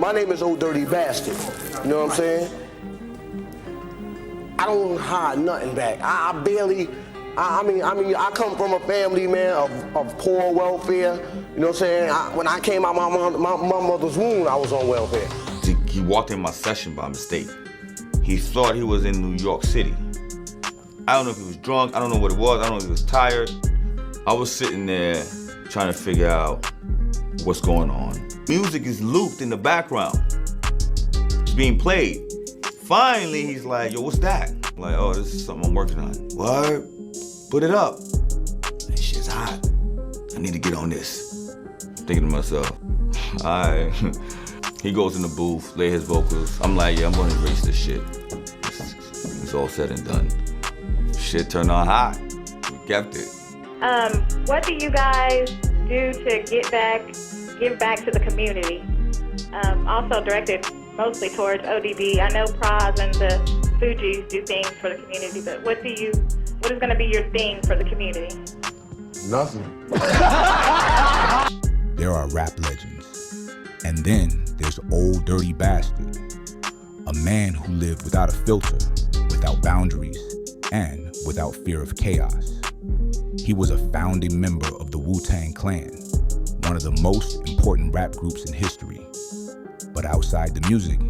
My name is Old Dirty Bastard. You know what I'm saying? I don't hide nothing back. I come from a family, man, of poor welfare. You know what I'm saying? When I came out my mother's womb, I was on welfare. He walked in my session by mistake. He thought he was in New York City. I don't know if he was drunk, I don't know what it was, I don't know if he was tired. I was sitting there trying to figure out what's going on. Music is looped in the background. It's being played. Finally, he's like, yo, what's that? I'm like, oh, this is something I'm working on. What? Put it up. This shit's hot. I need to get on this. Thinking to myself, all right. He goes in the booth, lay his vocals. I'm like, yeah, I'm gonna erase this shit. It's all said and done. Shit turned on hot. We kept it. What do you guys do to give back to the community? Also directed mostly towards ODB. I know Praz and the Fugees do things for the community, but what is gonna be your thing for the community? Nothing. There are rap legends. And then there's Old Dirty Bastard, a man who lived without a filter, without boundaries, and without fear of chaos. He was a founding member of the Wu-Tang Clan, one of the most important rap groups in history. But outside the music,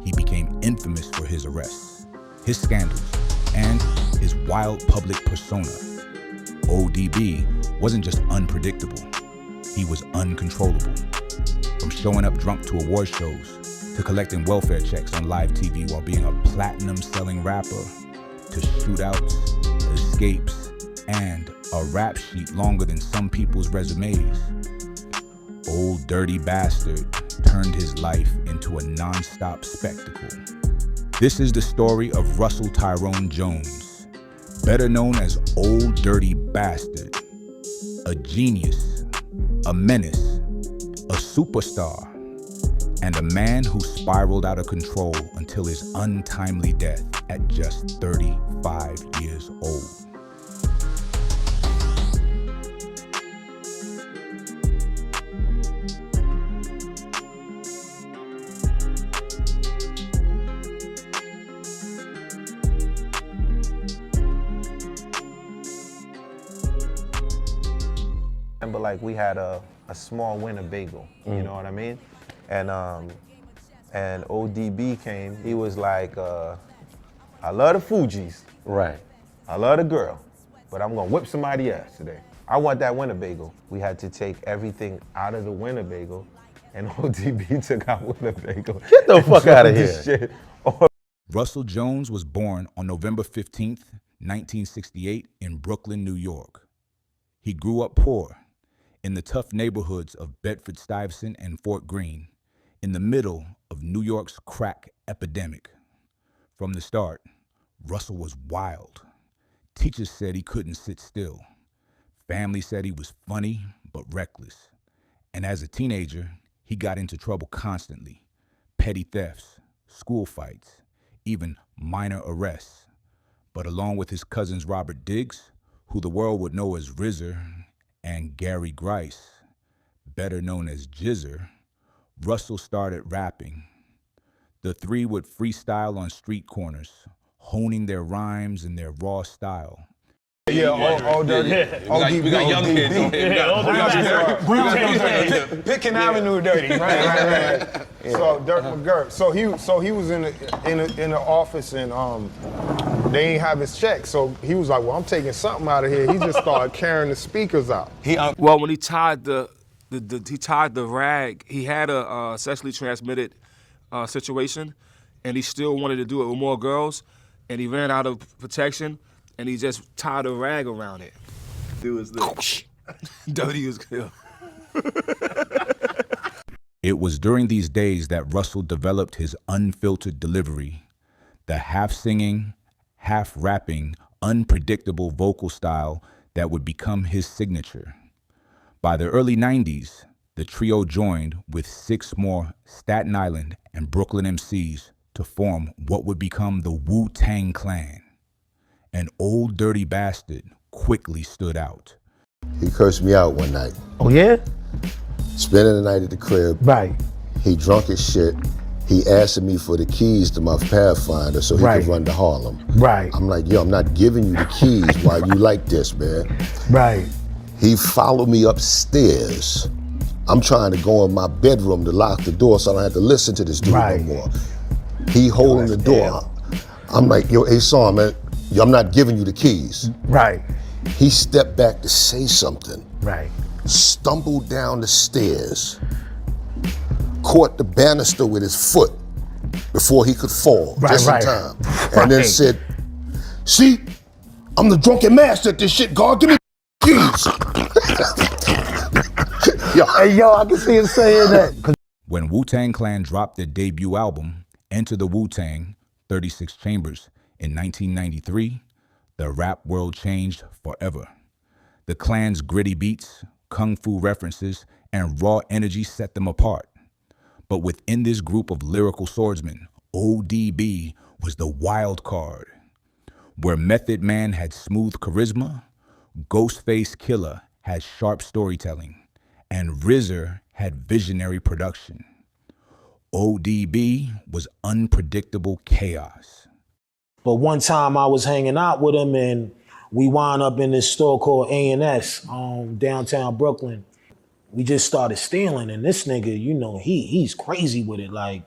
he became infamous for his arrests, his scandals, and his wild public persona. ODB wasn't just unpredictable, he was uncontrollable. From showing up drunk to award shows, to collecting welfare checks on live TV while being a platinum-selling rapper, to shootouts, escapes, and a rap sheet longer than some people's resumes. Old Dirty Bastard turned his life into a non-stop spectacle. This is the story of Russell Tyrone Jones, better known as Old Dirty Bastard, a genius, a menace, a superstar, and a man who spiraled out of control until his untimely death at just 35 years old. But like we had a small Winnebago, you know what I mean? And ODB came, he was like, I love the Fugees. Right. I love the girl, but I'm gonna whip somebody ass today. I want that Winnebago. We had to take everything out of the Winnebago, and ODB took out Winnebago. Get the fuck out of here. Russell Jones was born on November 15th, 1968 in Brooklyn, New York. He grew up poor, in the tough neighborhoods of Bedford-Stuyvesant and Fort Greene, in the middle of New York's crack epidemic. From the start, Russell was wild. Teachers said he couldn't sit still. Family said he was funny, but reckless. And as a teenager, he got into trouble constantly. Petty thefts, school fights, even minor arrests. But along with his cousins Robert Diggs, who the world would know as RZA, and Gary Grice, better known as Jizzer, Russell started rapping. The three would freestyle on street corners, honing their rhymes and their raw style. Yeah, all dirty. We got young kids on here. Picking Avenue dirty, right. So Dirk McGurk. So he was in the office and they ain't have his check. So he was like, well, I'm taking something out of here. He just started carrying the speakers out. Well, when he tied the rag, he had a sexually transmitted situation, and he still wanted to do it with more girls, and he ran out of protection. And he just tied a rag around it. Dude was like, dirty as hell. It was during these days that Russell developed his unfiltered delivery, the half-singing, half-rapping, unpredictable vocal style that would become his signature. By the early 90s, the trio joined with 6 more Staten Island and Brooklyn MCs to form what would become the Wu-Tang Clan. An Old Dirty Bastard quickly stood out. He cursed me out one night. Oh yeah? Spending the night at the crib. Right. He drunk as shit. He asked me for the keys to my Pathfinder so he could run to Harlem. Right. I'm like, yo, I'm not giving you the keys while you like this, man. Right. He followed me upstairs. I'm trying to go in my bedroom to lock the door so I don't have to listen to this dude no more. He holding the door. I'm like, yo, hey, son, man, yo, I'm not giving you the keys. Right. He stepped back to say something. Right. Stumbled down the stairs, caught the banister with his foot before he could fall, just in time. And then said, see, I'm the drunken master at this shit, God, give me the keys. Hey, yo, I can see him saying that. When Wu-Tang Clan dropped their debut album, Enter the Wu-Tang, 36 Chambers, in 1993, the rap world changed forever. The Clan's gritty beats, kung fu references, and raw energy set them apart. But within this group of lyrical swordsmen, ODB was the wild card. Where Method Man had smooth charisma, Ghostface Killer had sharp storytelling, and RZA had visionary production. ODB was unpredictable chaos. But one time I was hanging out with him and we wound up in this store called A&S, downtown Brooklyn. We just started stealing, and this nigga, you know, he's crazy with it. Like,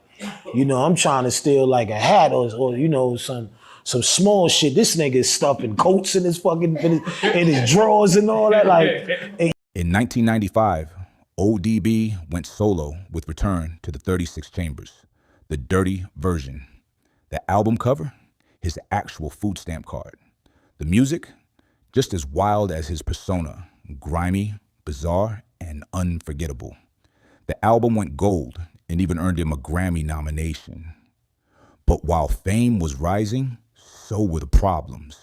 you know, I'm trying to steal like a hat or you know, some small shit. This nigga is stuffing coats in his fucking in his drawers and all that. Like, in 1995, ODB went solo with Return to the 36 Chambers, the dirty version. The album cover, his actual food stamp card. The music, just as wild as his persona, grimy, bizarre, and unforgettable. The album went gold and even earned him a Grammy nomination. But while fame was rising, so were the problems.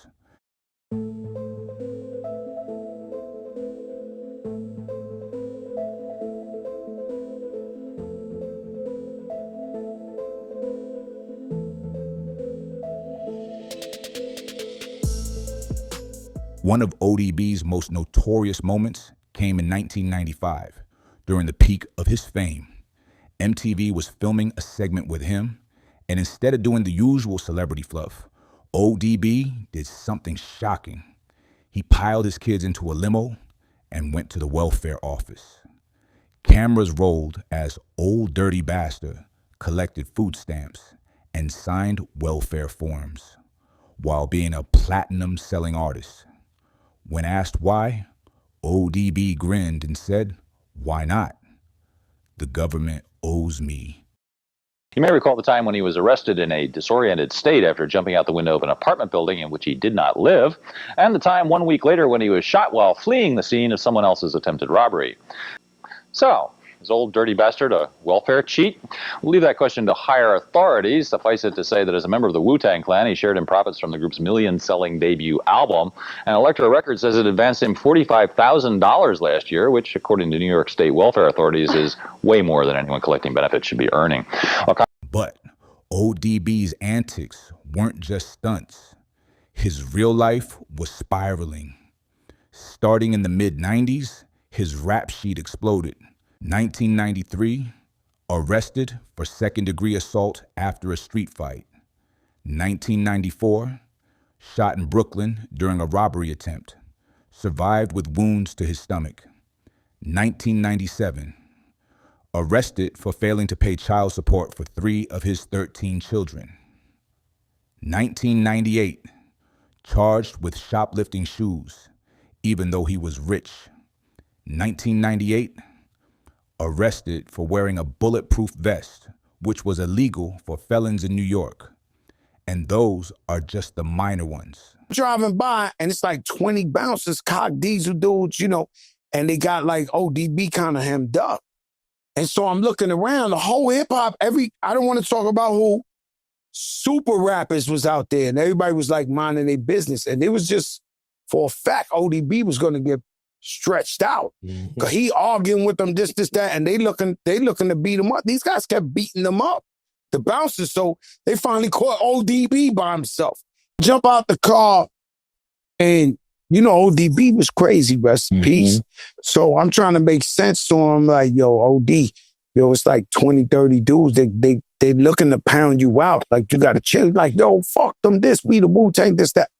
One of ODB's most notorious moments came in 1995, during the peak of his fame. MTV was filming a segment with him, and instead of doing the usual celebrity fluff, ODB did something shocking. He piled his kids into a limo and went to the welfare office. Cameras rolled as Old Dirty Bastard collected food stamps and signed welfare forms while being a platinum-selling artist. When asked why, ODB grinned and said, "Why not? The government owes me." You may recall the time when he was arrested in a disoriented state after jumping out the window of an apartment building in which he did not live, and the time 1 week later when he was shot while fleeing the scene of someone else's attempted robbery. So, is Old Dirty Bastard a welfare cheat? We'll leave that question to higher authorities. Suffice it to say that as a member of the Wu-Tang Clan, he shared in profits from the group's million-selling debut album. And Elektra Records says it advanced him $45,000 last year, which, according to New York State welfare authorities, is way more than anyone collecting benefits should be earning. But ODB's antics weren't just stunts. His real life was spiraling. Starting in the mid-90s, his rap sheet exploded. 1993, arrested for second-degree assault after a street fight. 1994, shot in Brooklyn during a robbery attempt. Survived with wounds to his stomach. 1997, arrested for failing to pay child support for 3 of his 13 children. 1998, charged with shoplifting shoes, even though he was rich. 1998, arrested for wearing a bulletproof vest, which was illegal for felons in New York. And those are just the minor ones. Driving by, and it's like 20 bouncers, cock diesel dudes, you know, and they got like ODB kind of hemmed up. And so I'm looking around, the whole hip-hop, I don't want to talk about who super rappers was out there, and everybody was like minding their business. And it was just, for a fact, ODB was going to get stretched out. Because he arguing with them, this, that, and they looking to beat him up. These guys kept beating them up, the bouncers. So they finally caught ODB by himself. Jump out the car, and you know, ODB was crazy, rest in peace. So I'm trying to make sense to him, like, yo, OD, Yo, it's like 20, 30 dudes. They looking to pound you out. Like, you got to chill. Like, yo, fuck them this. We the Wu-Tang, this, that.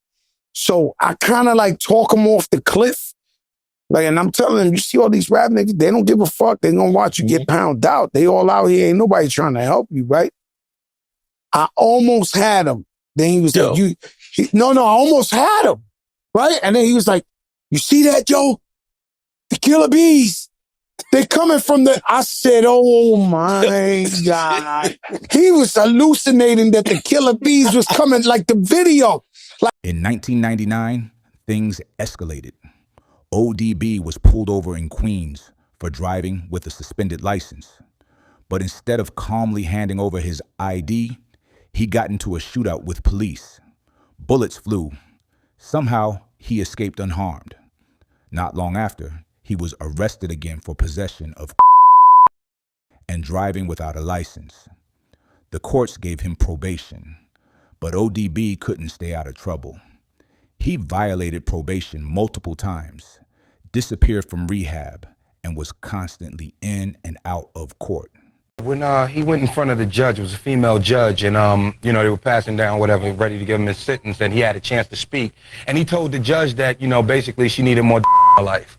So I kind of like talk them off the cliff. Like, and I'm telling them, you see all these rap niggas, they don't give a fuck. They gonna watch you get pounded out. They all out here. Ain't nobody trying to help you, right? I almost had him. Then he was like, no, I almost had him, right? And then he was like, you see that, Joe? The killer bees. They coming from the, I said, oh my God. He was hallucinating that the killer bees was coming like the video. In 1999, things escalated. ODB was pulled over in Queens for driving with a suspended license. But instead of calmly handing over his ID, he got into a shootout with police. Bullets flew. Somehow, he escaped unharmed. Not long after, he was arrested again for possession of and driving without a license. The courts gave him probation, but ODB couldn't stay out of trouble. He violated probation multiple times, disappeared from rehab, and was constantly in and out of court. When he went in front of the judge, it was a female judge, and you know, they were passing down whatever, ready to give him his sentence, and he had a chance to speak. And he told the judge that, you know, basically she needed more in her life.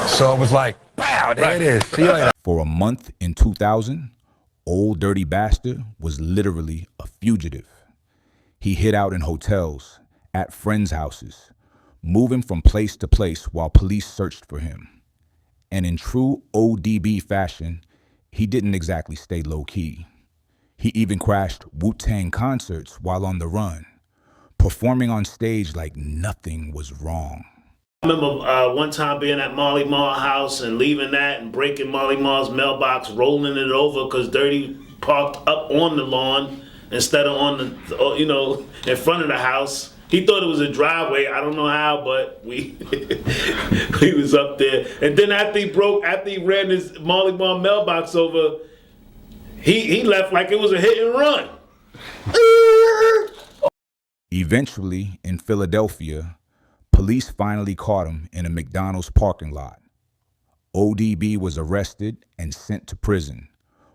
So it was like, wow, there it is. See you later. For a month in 2000, Old Dirty Bastard was literally a fugitive. He hid out in hotels, at friends' houses, moving from place to place while police searched for him. And in true ODB fashion, he didn't exactly stay low-key. He even crashed Wu-Tang concerts while on the run, performing on stage like nothing was wrong. I remember one time being at Marley Marl house and leaving that and breaking Marley Marl's mailbox, rolling it over because Dirty parked up on the lawn instead of on the, you know, in front of the house. He thought it was a driveway. I don't know how, but we was up there. And then after he ran his Marley Marl mailbox over, he left like it was a hit and run. Eventually, in Philadelphia, police finally caught him in a McDonald's parking lot. ODB was arrested and sent to prison,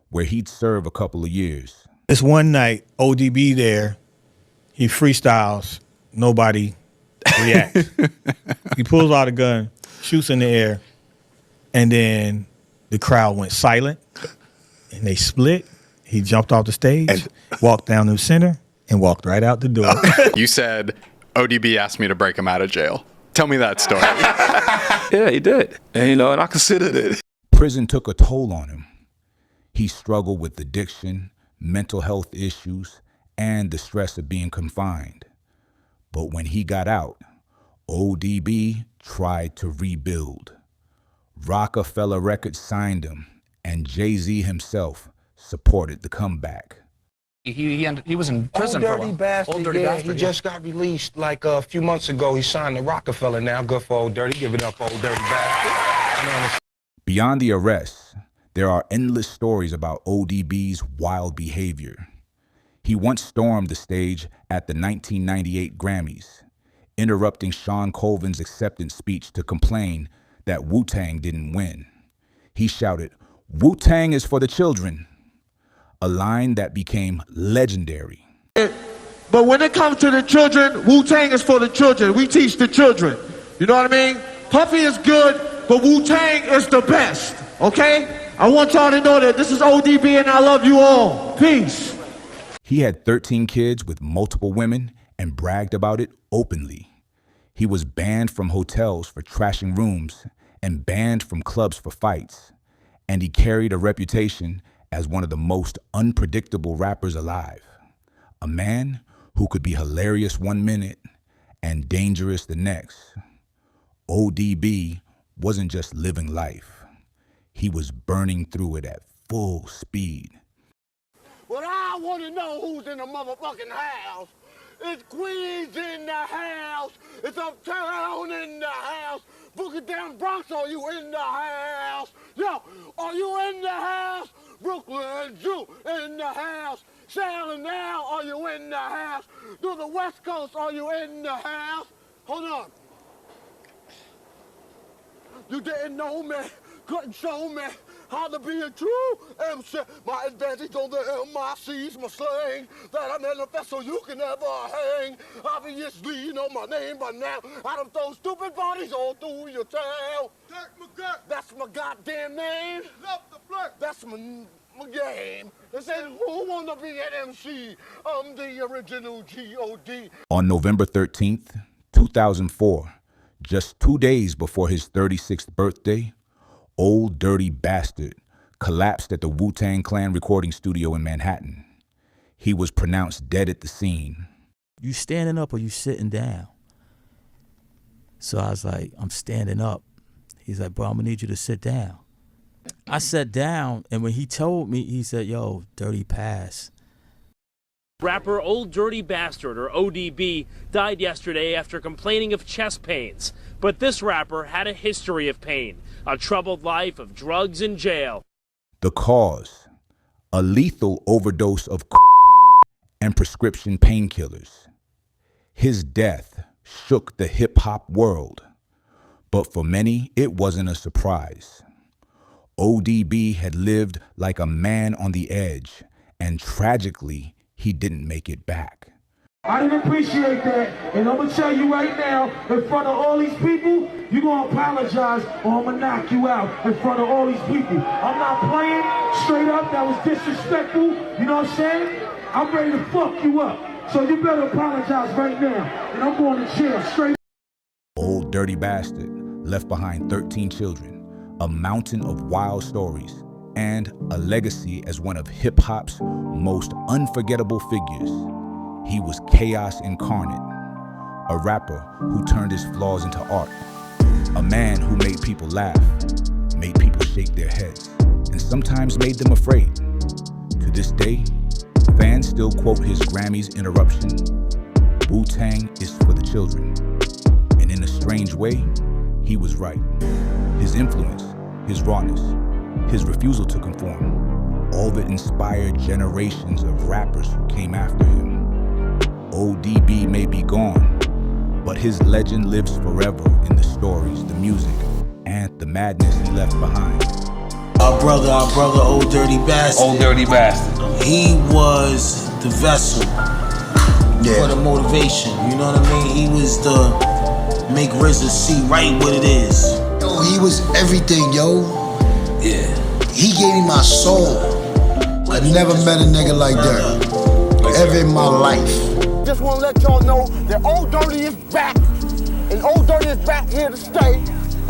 where he'd serve a couple of years. It's one night, ODB there, he freestyles, nobody reacts. He pulls out a gun, shoots in the air, and then the crowd went silent, and they split. He jumped off the stage, walked down the center, and walked right out the door. You said ODB asked me to break him out of jail. Tell me that story. Yeah, he did. And, you know, and I considered it. Prison took a toll on him. He struggled with addiction, mental health issues, and the stress of being confined. But when he got out, ODB tried to rebuild. Rockefeller Records signed him, and Jay-Z himself supported the comeback. He was in prison for a while. Old Dirty Bastard, he just got released like a few months ago. He signed to Rockefeller now. Good for Old Dirty. Give it up, Old Dirty Bastard. Beyond the arrests, there are endless stories about ODB's wild behavior. He once stormed the stage at the 1998 Grammys, interrupting Sean Colvin's acceptance speech to complain that Wu-Tang didn't win. He shouted, "Wu-Tang is for the children," a line that became legendary. But when it comes to the children, Wu-Tang is for the children. We teach the children. You know what I mean? Puffy is good, but Wu-Tang is the best, okay? I want y'all to know that this is ODB and I love you all. Peace. He had 13 kids with multiple women and bragged about it openly. He was banned from hotels for trashing rooms and banned from clubs for fights. And he carried a reputation as one of the most unpredictable rappers alive. A man who could be hilarious one minute and dangerous the next. ODB wasn't just living life. He was burning through it at full speed. Well, I want to know who's in the motherfucking house. It's Queens in the house. It's Uptown in the house. Boogie down Bronx, are you in the house? Yo, are you in the house? Brooklyn Jew in the house. Salem now, are you in the house? To the West Coast, are you in the house? Hold on. You didn't know me, couldn't show me. how to be a true MC. My advantage on the MIC's my slang that I manifest so you can never hang. Obviously, you know my name by now. I done throw stupid bodies all through your town. That's my goddamn name. That's my game. They said, who wanna be an MC? I'm the original G.O.D. On November 13th, 2004, just 2 days before his 36th birthday, Old Dirty Bastard collapsed at the Wu-Tang Clan recording studio in Manhattan. He was pronounced dead at the scene. You standing up or you sitting down? So I was like, I'm standing up. He's like, bro, I'm gonna need you to sit down. I sat down, and when he told me, he said, yo, Dirty passed. Rapper Old Dirty Bastard, or ODB, died yesterday after complaining of chest pains. But this rapper had a history of pain, a troubled life of drugs and jail. The cause, a lethal overdose of cocaine and prescription painkillers. His death shook the hip-hop world, but for many, it wasn't a surprise. ODB had lived like a man on the edge, and tragically, he didn't make it back. I didn't appreciate that, and I'm gonna tell you right now, in front of all these people, you're gonna apologize or I'm gonna knock you out in front of all these people. I'm not playing, straight up, that was disrespectful, you know what I'm saying? I'm ready to fuck you up, so you better apologize right now, and I'm going to jail, straight. Old Dirty Bastard left behind 13 children, a mountain of wild stories, and a legacy as one of hip-hop's most unforgettable figures. He was chaos incarnate, a rapper who turned his flaws into art, a man who made people laugh, made people shake their heads, and sometimes made them afraid. To this day, fans still quote his Grammys interruption, "Wu-Tang is for the children." And in a strange way, he was right. His influence, his rawness, his refusal to conform, all that inspired generations of rappers who came after him. ODB may be gone, but his legend lives forever in the stories, the music, and the madness he left behind. Our brother, Old Dirty Bastard. Old Dirty Bastard. He was the vessel for the motivation, you know what I mean? He was the make RZA see right what it is. Yo, he was everything, yo. Yeah. He gave me my soul. I never met a nigga like that ever in my life. Just want to let y'all know that Old Dirty is back, and Old Dirty is back here to stay,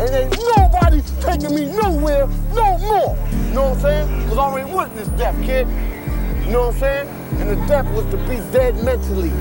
and ain't nobody taking me nowhere no more. You know what I'm saying? Because I already witnessed death, kid. You know what I'm saying? And the death was to be dead mentally.